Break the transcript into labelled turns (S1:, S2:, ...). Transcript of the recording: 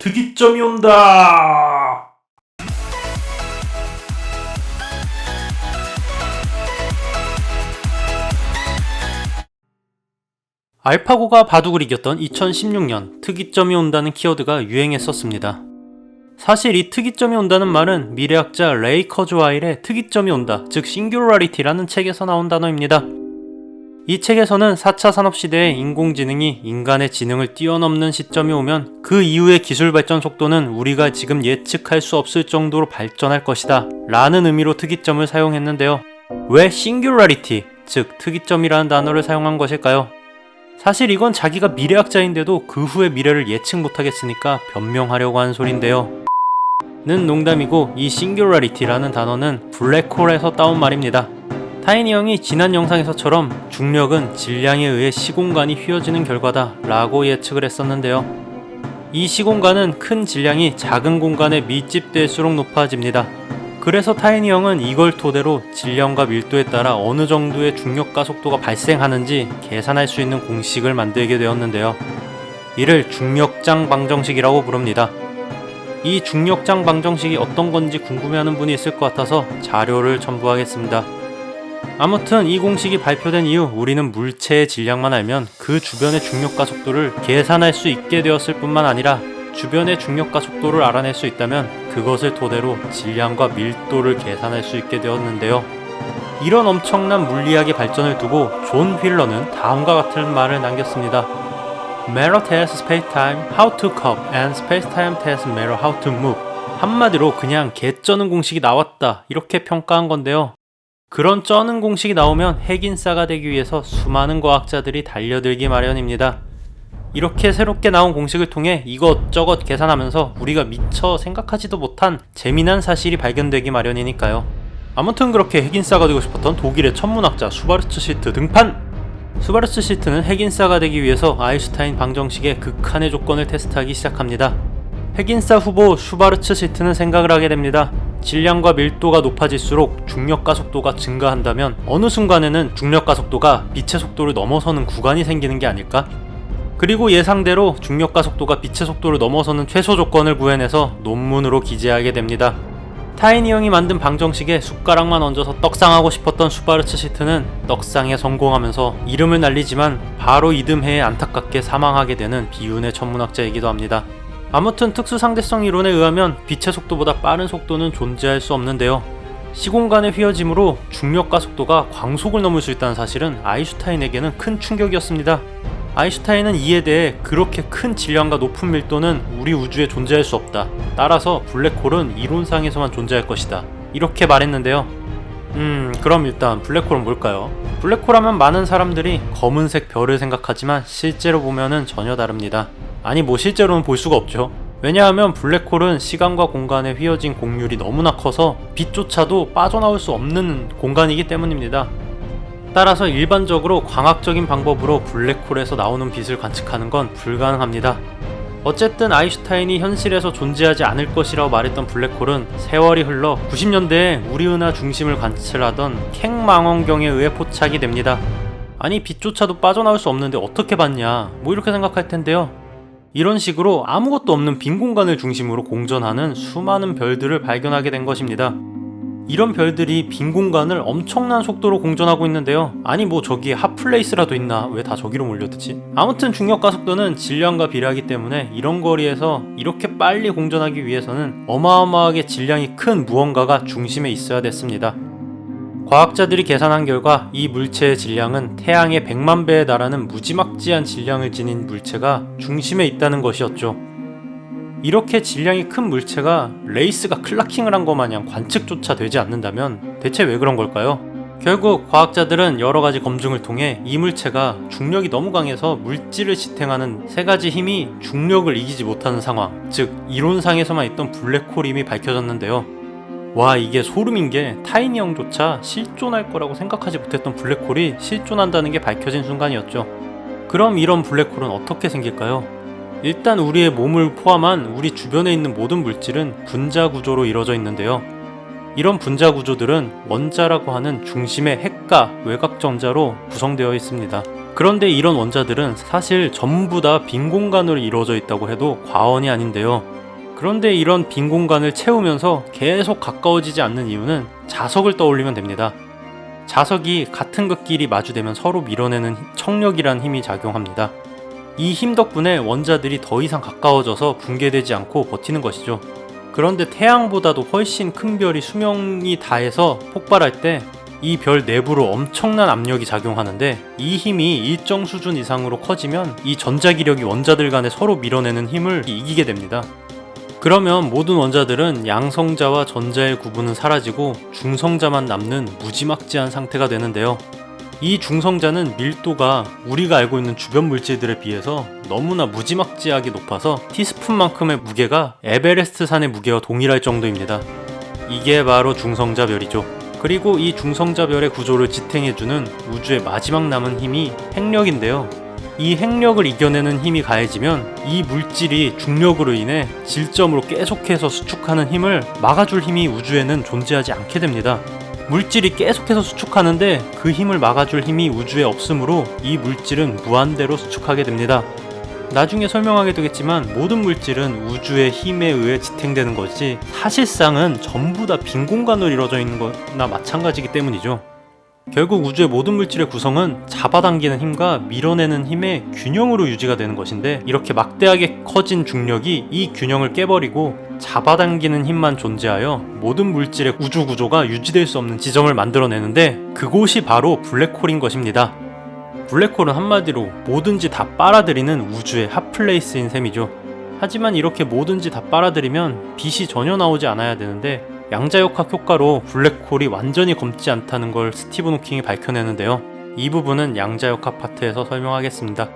S1: 특이점이 온다! 알파고가 바둑을 이겼던 2016년 특이점이 온다는 키워드가 유행했었습니다. 사실 이 특이점이 온다는 말은 미래학자 레이 커즈와일의 특이점이 온다, 즉 싱귤러리티라는 책에서 나온 단어입니다. 이 책에서는 4차 산업시대에 인공지능이 인간의 지능을 뛰어넘는 시점이 오면 그 이후의 기술 발전 속도는 우리가 지금 예측할 수 없을 정도로 발전할 것이다 라는 의미로 특이점을 사용했는데요. 왜 싱귤러리티, 즉 특이점이라는 단어를 사용한 것일까요? 사실 이건 자기가 미래학자인데도 그 후의 미래를 예측 못하겠으니까 변명하려고 하는 소린데요. 는 농담이고, 이 싱귤러리티라는 단어는 블랙홀에서 따온 말입니다. 타이니 형이 지난 영상에서처럼 중력은 질량에 의해 시공간이 휘어지는 결과다 라고 예측을 했었는데요. 이 시공간은 큰 질량이 작은 공간에 밀집될수록 높아집니다. 그래서 타이니 형은 이걸 토대로 질량과 밀도에 따라 어느 정도의 중력가 속도가 발생하는지 계산할 수 있는 공식을 만들게 되었는데요. 이를 중력장 방정식이라고 부릅니다. 이 중력장 방정식이 어떤 건지 궁금해하는 분이 있을 것 같아서 자료를 첨부하겠습니다. 아무튼 이 공식이 발표된 이후 우리는 물체의 질량만 알면 그 주변의 중력가 속도를 계산할 수 있게 되었을 뿐만 아니라 주변의 중력가 속도를 알아낼 수 있다면 그것을 토대로 질량과 밀도를 계산할 수 있게 되었는데요. 이런 엄청난 물리학의 발전을 두고 존 휠러는 다음과 같은 말을 남겼습니다. Matter tells space-time how to cope and space-time tells matter how to move. 한마디로 그냥 개쩌는 공식이 나왔다, 이렇게 평가한 건데요. 그런 쩌는 공식이 나오면 핵인싸가 되기 위해서 수많은 과학자들이 달려들기 마련입니다. 이렇게 새롭게 나온 공식을 통해 이것저것 계산하면서 우리가 미처 생각하지도 못한 재미난 사실이 발견되기 마련이니까요. 아무튼 그렇게 핵인싸가 되고 싶었던 독일의 천문학자 슈바르츠 시트 등판! 슈바르츠 시트는 핵인싸가 되기 위해서 아인슈타인 방정식의 극한의 조건을 테스트하기 시작합니다. 핵인싸 후보 슈바르츠 시트는 생각을 하게 됩니다. 질량과 밀도가 높아질수록 중력가 속도가 증가한다면 어느 순간에는 중력가 속도가 빛의 속도를 넘어서는 구간이 생기는 게 아닐까? 그리고 예상대로 중력가 속도가 빛의 속도를 넘어서는 최소 조건을 구해내서 논문으로 기재하게 됩니다. 타이니 형이 만든 방정식에 숟가락만 얹어서 떡상하고 싶었던 슈바르츠 시트는 떡상에 성공하면서 이름을 날리지만 바로 이듬해에 안타깝게 사망하게 되는 비운의 천문학자이기도 합니다. 아무튼 특수상대성 이론에 의하면 빛의 속도보다 빠른 속도는 존재할 수 없는데요. 시공간의 휘어짐으로 중력가 속도가 광속을 넘을 수 있다는 사실은 아인슈타인에게는 큰 충격이었습니다. 아인슈타인은 이에 대해 그렇게 큰 질량과 높은 밀도는 우리 우주에 존재할 수 없다. 따라서 블랙홀은 이론상에서만 존재할 것이다, 이렇게 말했는데요. 그럼 일단 블랙홀은 뭘까요? 블랙홀 하면 많은 사람들이 검은색 별을 생각하지만 실제로 보면은 전혀 다릅니다. 아니 실제로는 볼 수가 없죠. 왜냐하면 블랙홀은 시간과 공간에 휘어진 곡률이 너무나 커서 빛조차도 빠져나올 수 없는 공간이기 때문입니다. 따라서 일반적으로 광학적인 방법으로 블랙홀에서 나오는 빛을 관측하는 건 불가능합니다. 어쨌든 아인슈타인이 현실에서 존재하지 않을 것이라고 말했던 블랙홀은 세월이 흘러 90년대에 우리 은하 중심을 관찰하던 캥망원경에 의해 포착이 됩니다. 아니 빛조차도 빠져나올 수 없는데 어떻게 봤냐, 이렇게 생각할 텐데요. 이런 식으로 아무것도 없는 빈 공간을 중심으로 공전하는 수많은 별들을 발견하게 된 것입니다. 이런 별들이 빈 공간을 엄청난 속도로 공전하고 있는데요. 아니 저기에 핫플레이스라도 있나? 왜 다 저기로 몰려드지? 아무튼 중력가 속도는 질량과 비례하기 때문에 이런 거리에서 이렇게 빨리 공전하기 위해서는 어마어마하게 질량이 큰 무언가가 중심에 있어야 됐습니다. 과학자들이 계산한 결과 이 물체의 질량은 태양의 100만 배에 달하는 무지막지한 질량을 지닌 물체가 중심에 있다는 것이었죠. 이렇게 질량이 큰 물체가 레이스가 클라킹을 한 것 마냥 관측조차 되지 않는다면 대체 왜 그런 걸까요? 결국 과학자들은 여러가지 검증을 통해 이 물체가 중력이 너무 강해서 물질을 지탱하는 세 가지 힘이 중력을 이기지 못하는 상황, 즉 이론상에서만 있던 블랙홀임이 밝혀졌는데요. 와, 이게 소름인 게 타이니 형조차 실존할 거라고 생각하지 못했던 블랙홀이 실존한다는 게 밝혀진 순간이었죠. 그럼 이런 블랙홀은 어떻게 생길까요? 일단 우리의 몸을 포함한 우리 주변에 있는 모든 물질은 분자 구조로 이루어져 있는데요. 이런 분자 구조들은 원자라고 하는 중심의 핵과 외곽 전자로 구성되어 있습니다. 그런데 이런 원자들은 사실 전부 다 빈 공간으로 이루어져 있다고 해도 과언이 아닌데요. 그런데 이런 빈 공간을 채우면서 계속 가까워지지 않는 이유는 자석을 떠올리면 됩니다. 자석이 같은 극끼리 마주대면 서로 밀어내는 청력이란 힘이 작용합니다. 이 힘 덕분에 원자들이 더 이상 가까워져서 붕괴되지 않고 버티는 것이죠. 그런데 태양보다도 훨씬 큰 별이 수명이 다해서 폭발할 때 이 별 내부로 엄청난 압력이 작용하는데, 이 힘이 일정 수준 이상으로 커지면 이 전자기력이 원자들 간에 서로 밀어내는 힘을 이기게 됩니다. 그러면 모든 원자들은 양성자와 전자의 구분은 사라지고 중성자만 남는 무지막지한 상태가 되는데요. 이 중성자는 밀도가 우리가 알고 있는 주변 물질들에 비해서 너무나 무지막지하게 높아서 티스푼만큼의 무게가 에베레스트 산의 무게와 동일할 정도입니다. 이게 바로 중성자별이죠. 그리고 이 중성자별의 구조를 지탱해주는 우주의 마지막 남은 힘이 핵력인데요. 이 핵력을 이겨내는 힘이 가해지면 이 물질이 중력으로 인해 질점으로 계속해서 수축하는 힘을 막아줄 힘이 우주에는 존재하지 않게 됩니다. 물질이 계속해서 수축하는데 그 힘을 막아줄 힘이 우주에 없으므로 이 물질은 무한대로 수축하게 됩니다. 나중에 설명하게 되겠지만 모든 물질은 우주의 힘에 의해 지탱되는 것이 사실상은 전부 다 빈 공간으로 이루어져 있는 거나 마찬가지이기 때문이죠. 결국 우주의 모든 물질의 구성은 잡아당기는 힘과 밀어내는 힘의 균형으로 유지가 되는 것인데, 이렇게 막대하게 커진 중력이 이 균형을 깨버리고 잡아당기는 힘만 존재하여 모든 물질의 우주 구조가 유지될 수 없는 지점을 만들어내는데, 그곳이 바로 블랙홀인 것입니다. 블랙홀은 한마디로 뭐든지 다 빨아들이는 우주의 핫플레이스인 셈이죠. 하지만 이렇게 뭐든지 다 빨아들이면 빛이 전혀 나오지 않아야 되는데, 양자역학 효과로 블랙홀이 완전히 검지 않다는 걸 스티븐 호킹이 밝혀내는데요. 이 부분은 양자역학 파트에서 설명하겠습니다.